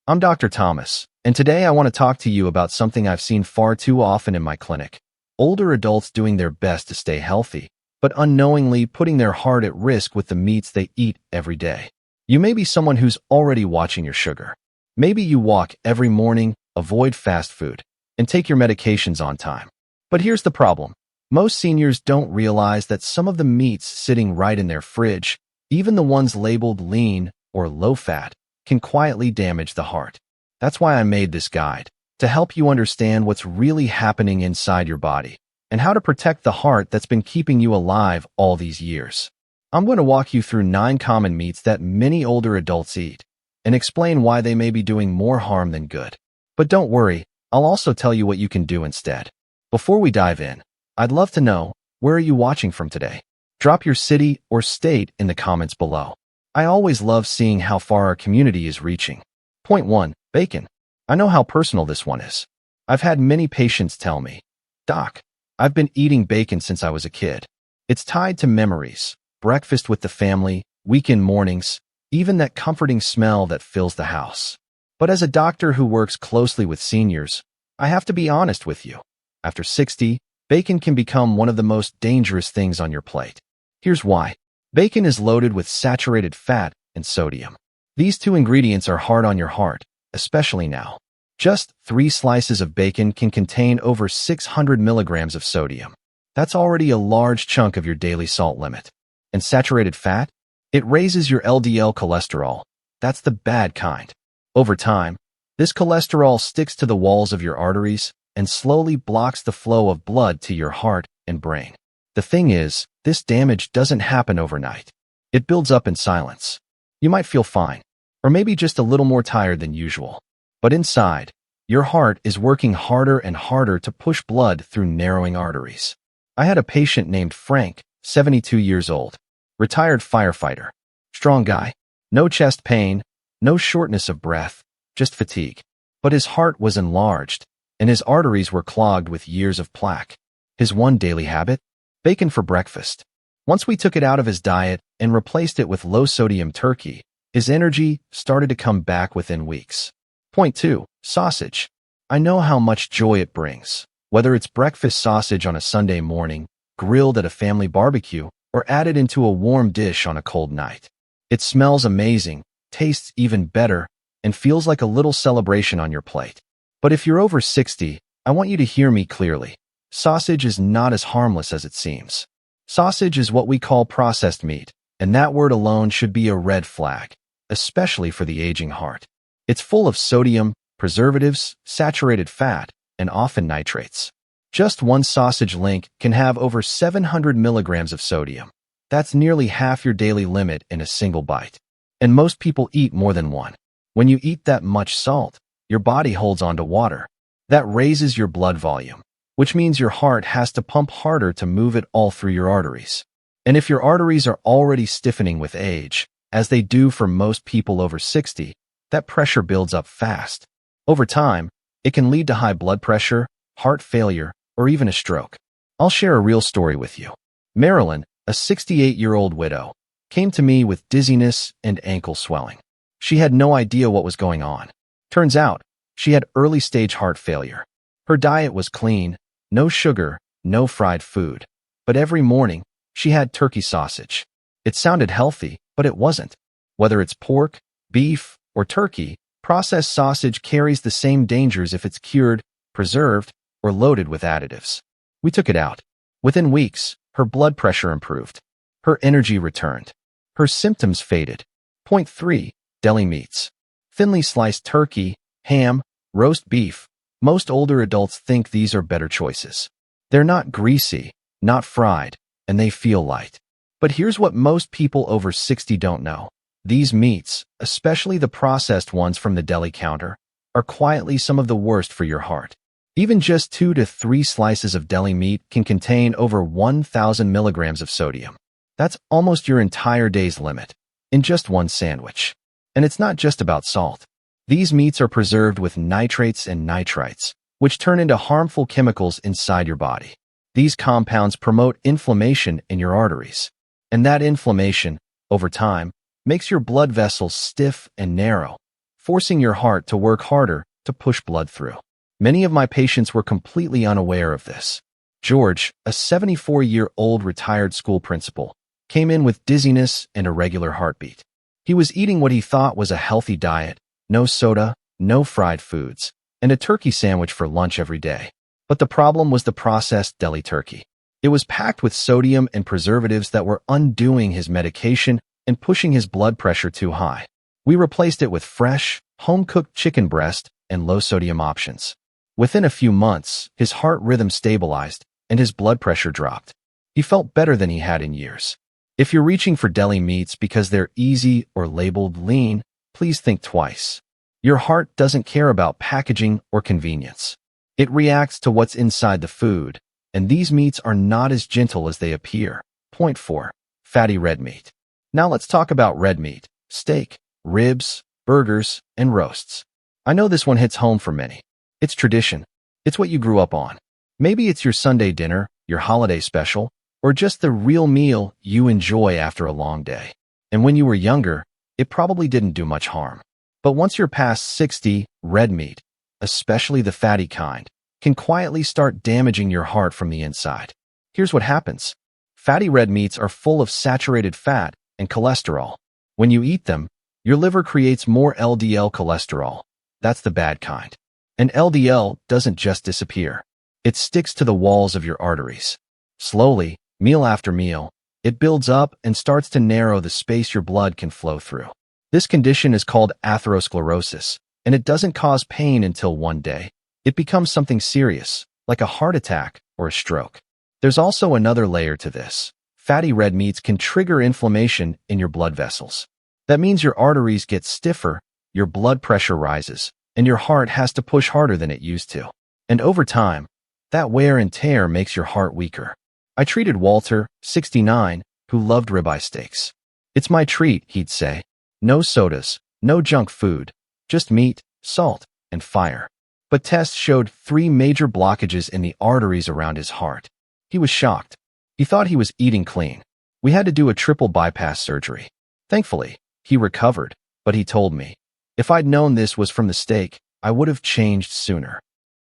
I'm Dr. Thomas, and today I want to talk to you about something I've seen far too often in my clinic. Older adults doing their best to stay healthy, but unknowingly putting their heart at risk with the meats they eat every day. You may be someone who's already watching your sugar. Maybe you walk every morning, avoid fast food, and take your medications on time. But here's the problem. Most seniors don't realize that some of the meats sitting right in their fridge, even the ones labeled lean or low-fat, can quietly damage the heart. That's why I made this guide, to help you understand what's really happening inside your body and how to protect the heart that's been keeping you alive all these years. I'm going to walk you through 9 common meats that many older adults eat and explain why they may be doing more harm than good. But don't worry, I'll also tell you what you can do instead. Before we dive in, I'd love to know, where are you watching from today? Drop your city or state in the comments below. I always love seeing how far our community is reaching. Point 1. Bacon. I know how personal this one is. I've had many patients tell me, "Doc, I've been eating bacon since I was a kid." It's tied to memories, breakfast with the family, weekend mornings, even that comforting smell that fills the house. But as a doctor who works closely with seniors, I have to be honest with you. After 60, bacon can become one of the most dangerous things on your plate. Here's why. Bacon is loaded with saturated fat and sodium. These 2 ingredients are hard on your heart, especially now. Just 3 slices of bacon can contain over 600 milligrams of sodium. That's already a large chunk of your daily salt limit. And saturated fat? It raises your LDL cholesterol. That's the bad kind. Over time, this cholesterol sticks to the walls of your arteries and slowly blocks the flow of blood to your heart and brain. The thing is, this damage doesn't happen overnight. It builds up in silence. You might feel fine, or maybe just a little more tired than usual. But inside, your heart is working harder and harder to push blood through narrowing arteries. I had a patient named Frank, 72 years old, retired firefighter, strong guy, no chest pain, no shortness of breath, just fatigue. But his heart was enlarged, and his arteries were clogged with years of plaque. His one daily habit? Bacon for breakfast. Once we took it out of his diet and replaced it with low-sodium turkey, his energy started to come back within weeks. Point 2. Sausage. I know how much joy it brings, whether it's breakfast sausage on a Sunday morning, grilled at a family barbecue, or added into a warm dish on a cold night. It smells amazing, tastes even better, and feels like a little celebration on your plate. But if you're over 60, I want you to hear me clearly. Sausage is not as harmless as it seems. Sausage is what we call processed meat, and that word alone should be a red flag, especially for the aging heart. It's full of sodium, preservatives, saturated fat, and often nitrates. Just one sausage link can have over 700 milligrams of sodium. That's nearly half your daily limit in a single bite. And most people eat more than one. When you eat that much salt, your body holds onto water. That raises your blood volume, which means your heart has to pump harder to move it all through your arteries. And if your arteries are already stiffening with age, as they do for most people over 60, that pressure builds up fast. Over time, it can lead to high blood pressure, heart failure, or even a stroke. I'll share a real story with you. Marilyn, a 68-year-old widow, came to me with dizziness and ankle swelling. She had no idea what was going on. Turns out, she had early-stage heart failure. Her diet was clean, no sugar, no fried food. But every morning, she had turkey sausage. It sounded healthy, but it wasn't. Whether it's pork, beef, or turkey, processed sausage carries the same dangers if it's cured, preserved, or loaded with additives. We took it out. Within weeks, her blood pressure improved. Her energy returned. Her symptoms faded. Point 3. Deli meats. Thinly sliced turkey, ham, roast beef. Most older adults think these are better choices. They're not greasy, not fried, and they feel light. But here's what most people over 60 don't know. These meats, especially the processed ones from the deli counter, are quietly some of the worst for your heart. Even just 2 to 3 slices of deli meat can contain over 1,000 milligrams of sodium. That's almost your entire day's limit, in just one sandwich. And it's not just about salt. These meats are preserved with nitrates and nitrites, which turn into harmful chemicals inside your body. These compounds promote inflammation in your arteries. And that inflammation, over time, makes your blood vessels stiff and narrow, forcing your heart to work harder to push blood through. Many of my patients were completely unaware of this. George, a 74-year-old retired school principal, came in with dizziness and irregular heartbeat. He was eating what he thought was a healthy diet, no soda, no fried foods, and a turkey sandwich for lunch every day. But the problem was the processed deli turkey. It was packed with sodium and preservatives that were undoing his medication and pushing his blood pressure too high. We replaced it with fresh, home-cooked chicken breast and low-sodium options. Within a few months, his heart rhythm stabilized and his blood pressure dropped. He felt better than he had in years. If you're reaching for deli meats because they're easy or labeled lean, please think twice. Your heart doesn't care about packaging or convenience. It reacts to what's inside the food, and these meats are not as gentle as they appear. Point 4. Fatty red meat. Now let's talk about red meat, steak, ribs, burgers, and roasts. I know this one hits home for many. It's tradition. It's what you grew up on. Maybe it's your Sunday dinner, your holiday special, or just the real meal you enjoy after a long day. And when you were younger, it probably didn't do much harm. But once you're past 60, red meat, especially the fatty kind, can quietly start damaging your heart from the inside. Here's what happens. Fatty red meats are full of saturated fat and cholesterol. When you eat them, your liver creates more LDL cholesterol. That's the bad kind. And LDL doesn't just disappear. It sticks to the walls of your arteries. Slowly, meal after meal, it builds up and starts to narrow the space your blood can flow through. This condition is called atherosclerosis, and it doesn't cause pain until one day it becomes something serious, like a heart attack or a stroke. There's also another layer to this. Fatty red meats can trigger inflammation in your blood vessels. That means your arteries get stiffer, your blood pressure rises, and your heart has to push harder than it used to. And over time, that wear and tear makes your heart weaker. I treated Walter, 69, who loved ribeye steaks. "It's my treat," he'd say. "No sodas, no junk food, just meat, salt, and fire." But tests showed 3 major blockages in the arteries around his heart. He was shocked. He thought he was eating clean. We had to do a triple bypass surgery. Thankfully, he recovered, but he told me, "If I'd known this was from the steak, I would have changed sooner."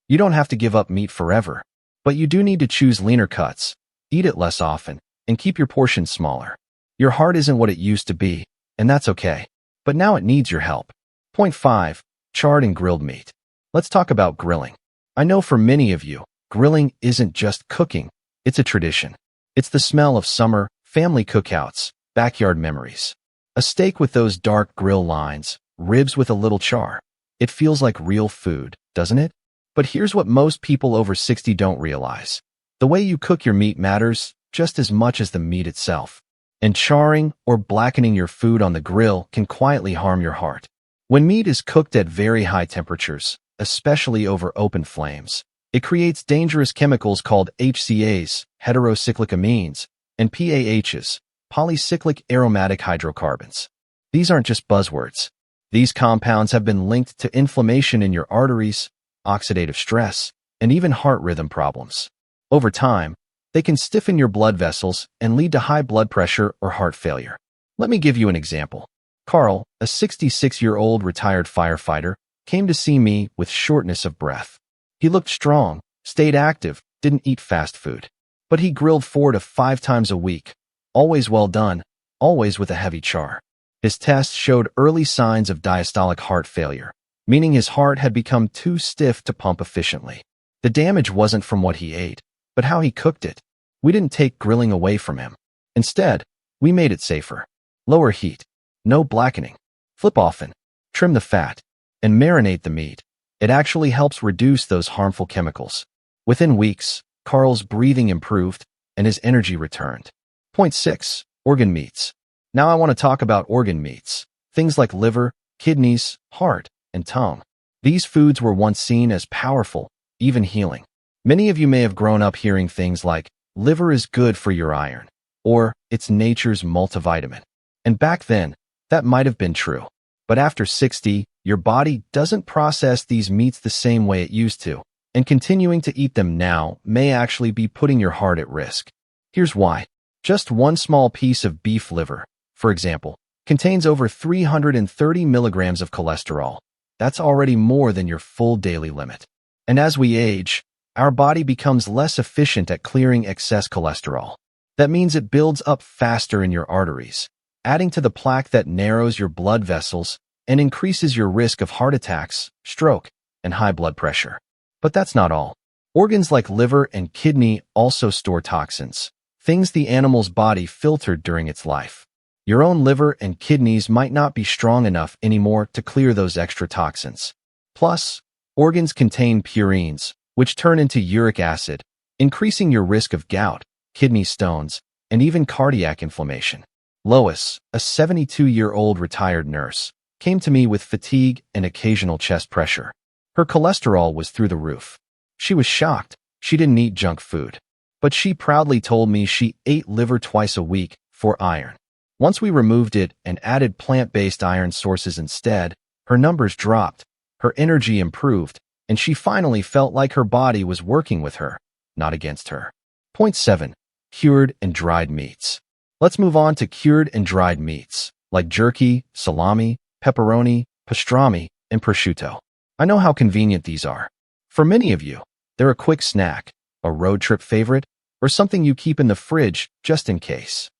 You don't have to give up meat forever, but you do need to choose leaner cuts, eat it less often, and keep your portions smaller. Your heart isn't what it used to be, and that's okay. But now it needs your help. Point 5. Charred and grilled meat. Let's talk about grilling. I know for many of you, grilling isn't just cooking, it's a tradition. It's the smell of summer, family cookouts, backyard memories. A steak with those dark grill lines, ribs with a little char. It feels like real food, doesn't it? But here's what most people over 60 don't realize. The way you cook your meat matters just as much as the meat itself. And charring or blackening your food on the grill can quietly harm your heart. When meat is cooked at very high temperatures, especially over open flames, it creates dangerous chemicals called HCAs, heterocyclic amines, and PAHs, polycyclic aromatic hydrocarbons. These aren't just buzzwords. These compounds have been linked to inflammation in your arteries, oxidative stress, and even heart rhythm problems. Over time, they can stiffen your blood vessels and lead to high blood pressure or heart failure. Let me give you an example. Carl, a 66-year-old retired firefighter, came to see me with shortness of breath. He looked strong, stayed active, didn't eat fast food. But he grilled 4 to 5 times a week, always well done, always with a heavy char. His tests showed early signs of diastolic heart failure, meaning his heart had become too stiff to pump efficiently. The damage wasn't from what he ate, but how he cooked it. We didn't take grilling away from him. Instead, we made it safer. Lower heat, no blackening, flip often, trim the fat, and marinate the meat. It actually helps reduce those harmful chemicals. Within weeks, Carl's breathing improved and his energy returned. Point 6. Organ meats. Now I want to talk about organ meats. Things like liver, kidneys, heart, and tongue. These foods were once seen as powerful, even healing. Many of you may have grown up hearing things like, "Liver is good for your iron," or "It's nature's multivitamin." And back then, that might have been true. But after 60, your body doesn't process these meats the same way it used to, and continuing to eat them now may actually be putting your heart at risk. Here's why. Just one small piece of beef liver, for example, contains over 330 milligrams of cholesterol, That's already more than your full daily limit. And as we age, our body becomes less efficient at clearing excess cholesterol. That means it builds up faster in your arteries, adding to the plaque that narrows your blood vessels and increases your risk of heart attacks, stroke, and high blood pressure. But that's not all. Organs like liver and kidney also store toxins, things the animal's body filtered during its life. Your own liver and kidneys might not be strong enough anymore to clear those extra toxins. Plus, organs contain purines, which turn into uric acid, increasing your risk of gout, kidney stones, and even cardiac inflammation. Lois, a 72-year-old retired nurse, came to me with fatigue and occasional chest pressure. Her cholesterol was through the roof. She was shocked. She didn't eat junk food. But she proudly told me she ate liver twice a week for iron. Once we removed it and added plant-based iron sources instead, her numbers dropped, her energy improved, and she finally felt like her body was working with her, not against her. Point 7. Cured and dried meats. Let's move on to cured and dried meats, like jerky, salami, pepperoni, pastrami, and prosciutto. I know how convenient these are. For many of you, they're a quick snack, a road trip favorite, or something you keep in the fridge just in case.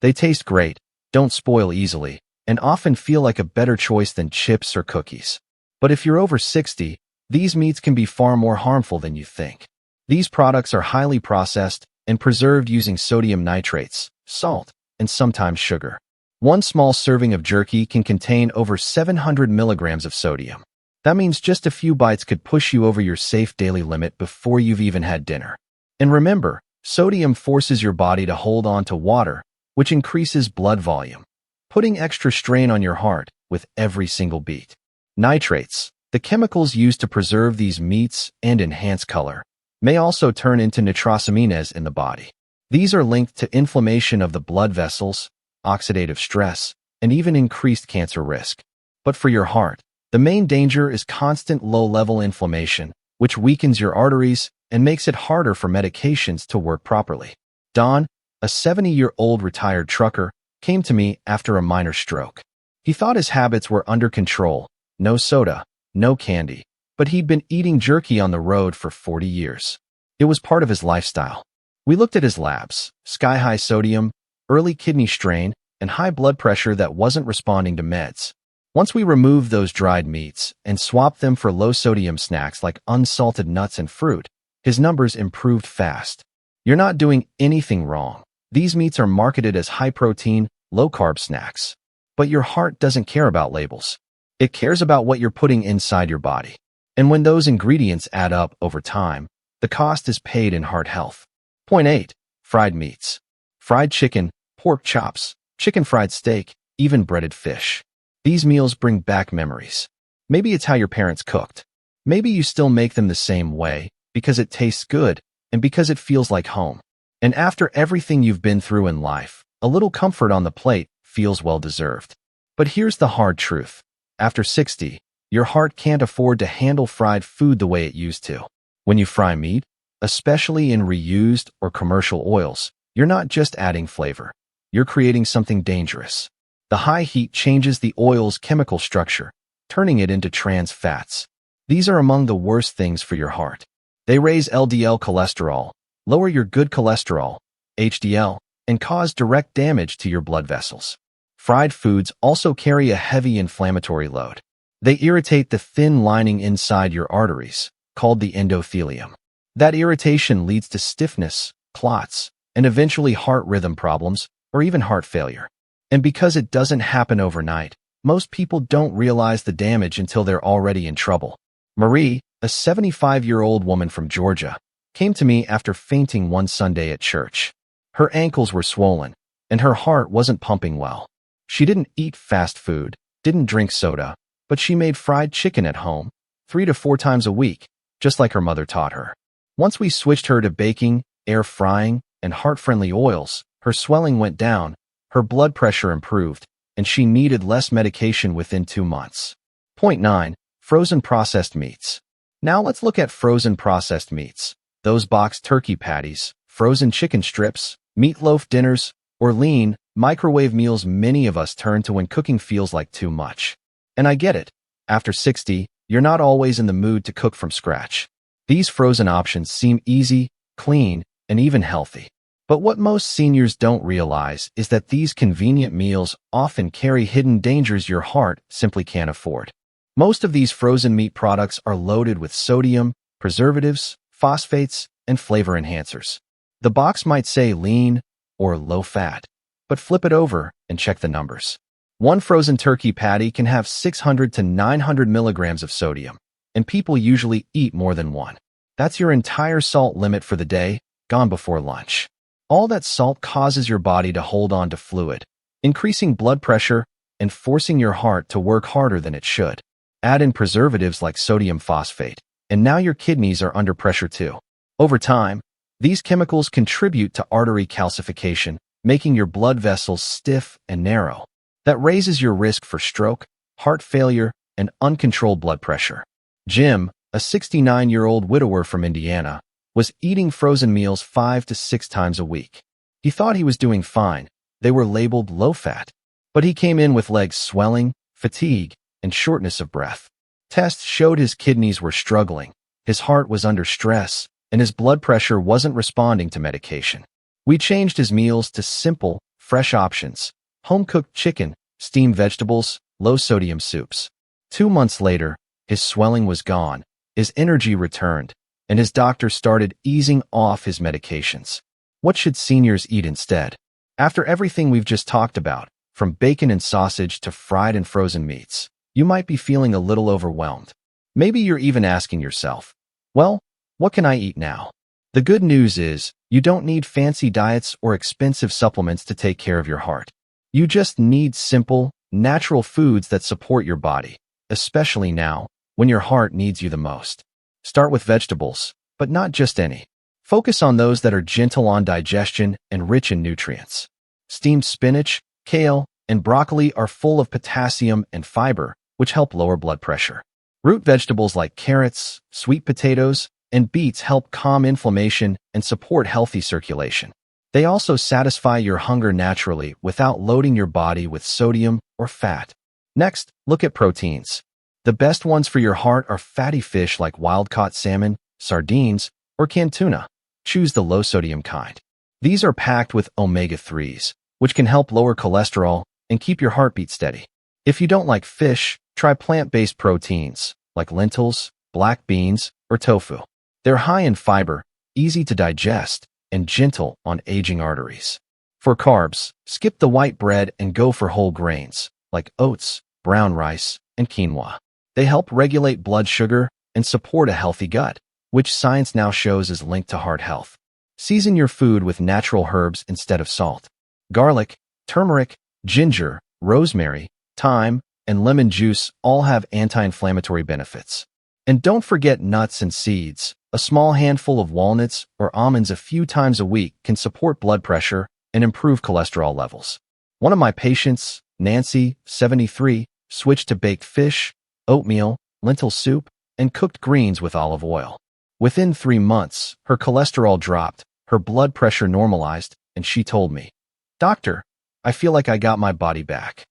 They taste great, don't spoil easily, and often feel like a better choice than chips or cookies. But if you're over 60, these meats can be far more harmful than you think. These products are highly processed and preserved using sodium nitrates, salt, and sometimes sugar. One small serving of jerky can contain over 700 milligrams of sodium. That means just a few bites could push you over your safe daily limit before you've even had dinner. And remember, sodium forces your body to hold on to water, which increases blood volume, putting extra strain on your heart with every single beat. Nitrates, the chemicals used to preserve these meats and enhance color, may also turn into nitrosamines in the body. These are linked to inflammation of the blood vessels, oxidative stress, and even increased cancer risk. But for your heart, the main danger is constant low-level inflammation, which weakens your arteries and makes it harder for medications to work properly. Don, a 70-year-old retired trucker, came to me after a minor stroke. He thought his habits were under control, no soda, no candy, but he'd been eating jerky on the road for 40 years. It was part of his lifestyle. We looked at his labs, sky-high sodium, early kidney strain, and high blood pressure that wasn't responding to meds. Once we removed those dried meats and swapped them for low-sodium snacks like unsalted nuts and fruit, his numbers improved fast. You're not doing anything wrong. These meats are marketed as high-protein, low-carb snacks. But your heart doesn't care about labels. It cares about what you're putting inside your body. And when those ingredients add up over time, the cost is paid in heart health. Point 8. Fried meats. Fried chicken, pork chops, chicken fried steak, even breaded fish. These meals bring back memories. Maybe it's how your parents cooked. Maybe you still make them the same way because it tastes good and because it feels like home. And after everything you've been through in life, a little comfort on the plate feels well-deserved. But here's the hard truth. After 60, your heart can't afford to handle fried food the way it used to. When you fry meat, especially in reused or commercial oils, you're not just adding flavor. You're creating something dangerous. The high heat changes the oil's chemical structure, turning it into trans fats. These are among the worst things for your heart. They raise LDL cholesterol, lower your good cholesterol, HDL, and cause direct damage to your blood vessels. Fried foods also carry a heavy inflammatory load. They irritate the thin lining inside your arteries, called the endothelium. That irritation leads to stiffness, clots, and eventually heart rhythm problems, or even heart failure. And because it doesn't happen overnight, most people don't realize the damage until they're already in trouble. Marie, a 75-year-old woman from Georgia, came to me after fainting one Sunday at church. Her ankles were swollen, and her heart wasn't pumping well. She didn't eat fast food, didn't drink soda, but she made fried chicken at home, 3 to 4 times a week, just like her mother taught her. Once we switched her to baking, air frying, and heart-friendly oils, her swelling went down, her blood pressure improved, and she needed less medication within 2 months. Point 9. Frozen processed meats. Now let's look at frozen processed meats. Those boxed turkey patties, frozen chicken strips, meatloaf dinners, or lean, microwave meals many of us turn to when cooking feels like too much. And I get it. After 60, you're not always in the mood to cook from scratch. These frozen options seem easy, clean, and even healthy. But what most seniors don't realize is that these convenient meals often carry hidden dangers your heart simply can't afford. Most of these frozen meat products are loaded with sodium, preservatives, phosphates, and flavor enhancers. The box might say lean or low fat, but flip it over and check the numbers. One frozen turkey patty can have 600 to 900 milligrams of sodium, and people usually eat more than one. That's your entire salt limit for the day, gone before lunch. All that salt causes your body to hold on to fluid, increasing blood pressure and forcing your heart to work harder than it should. Add in preservatives like sodium phosphate, and now your kidneys are under pressure too. Over time, these chemicals contribute to artery calcification, making your blood vessels stiff and narrow. That raises your risk for stroke, heart failure, and uncontrolled blood pressure. Jim, a 69-year-old widower from Indiana, was eating frozen meals 5 to 6 times a week. He thought he was doing fine. They were labeled low-fat. But he came in with legs swelling, fatigue, and shortness of breath. Tests showed his kidneys were struggling, his heart was under stress, and his blood pressure wasn't responding to medication. We changed his meals to simple, fresh options: home-cooked chicken, steamed vegetables, low-sodium soups. 2 months later, his swelling was gone, his energy returned, and his doctor started easing off his medications. What should seniors eat instead? After everything we've just talked about, from bacon and sausage to fried and frozen meats, you might be feeling a little overwhelmed. Maybe you're even asking yourself, well, what can I eat now? The good news is, you don't need fancy diets or expensive supplements to take care of your heart. You just need simple, natural foods that support your body, especially now, when your heart needs you the most. Start with vegetables, but not just any. Focus on those that are gentle on digestion and rich in nutrients. Steamed spinach, kale, and broccoli are full of potassium and fiber, which help lower blood pressure. Root vegetables like carrots, sweet potatoes, and beets help calm inflammation and support healthy circulation. They also satisfy your hunger naturally without loading your body with sodium or fat. Next, look at proteins. The best ones for your heart are fatty fish like wild-caught salmon, sardines, or canned tuna. Choose the low-sodium kind. These are packed with omega-3s, which can help lower cholesterol and keep your heartbeat steady. If you don't like fish, try plant-based proteins like lentils, black beans, or tofu. They're high in fiber, easy to digest, and gentle on aging arteries. For carbs, skip the white bread and go for whole grains like oats, brown rice, and quinoa. They help regulate blood sugar and support a healthy gut, which science now shows is linked to heart health. Season your food with natural herbs instead of salt. Garlic, turmeric, ginger, rosemary, thyme, and lemon juice all have anti-inflammatory benefits. And don't forget nuts and seeds. A small handful of walnuts or almonds a few times a week can support blood pressure and improve cholesterol levels. One of my patients, Nancy, 73, switched to baked fish, oatmeal, lentil soup, and cooked greens with olive oil. Within 3 months, her cholesterol dropped, her blood pressure normalized, and she told me, "Doctor, I feel like I got my body back."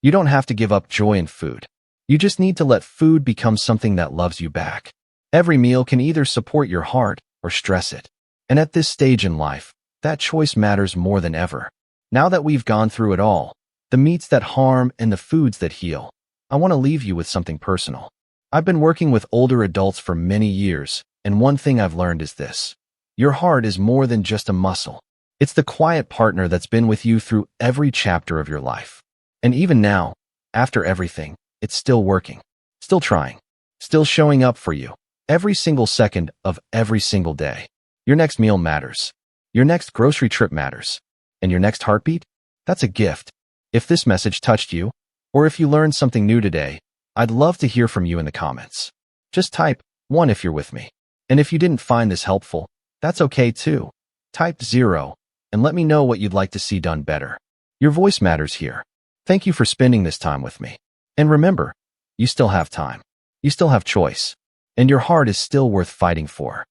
You don't have to give up joy in food. You just need to let food become something that loves you back. Every meal can either support your heart or stress it. And at this stage in life, that choice matters more than ever. Now that we've gone through it all, the meats that harm and the foods that heal, I want to leave you with something personal. I've been working with older adults for many years, and one thing I've learned is this: your heart is more than just a muscle. It's the quiet partner that's been with you through every chapter of your life. And even now, after everything, it's still working, still trying, still showing up for you, every single second of every single day. Your next meal matters. Your next grocery trip matters. And your next heartbeat? That's a gift. If this message touched you, or if you learned something new today, I'd love to hear from you in the comments. Just type 1 if you're with me. And if you didn't find this helpful, that's okay too. Type 0 and let me know what you'd like to see done better. Your voice matters here. Thank you for spending this time with me. And remember, you still have time. You still have choice. And your heart is still worth fighting for.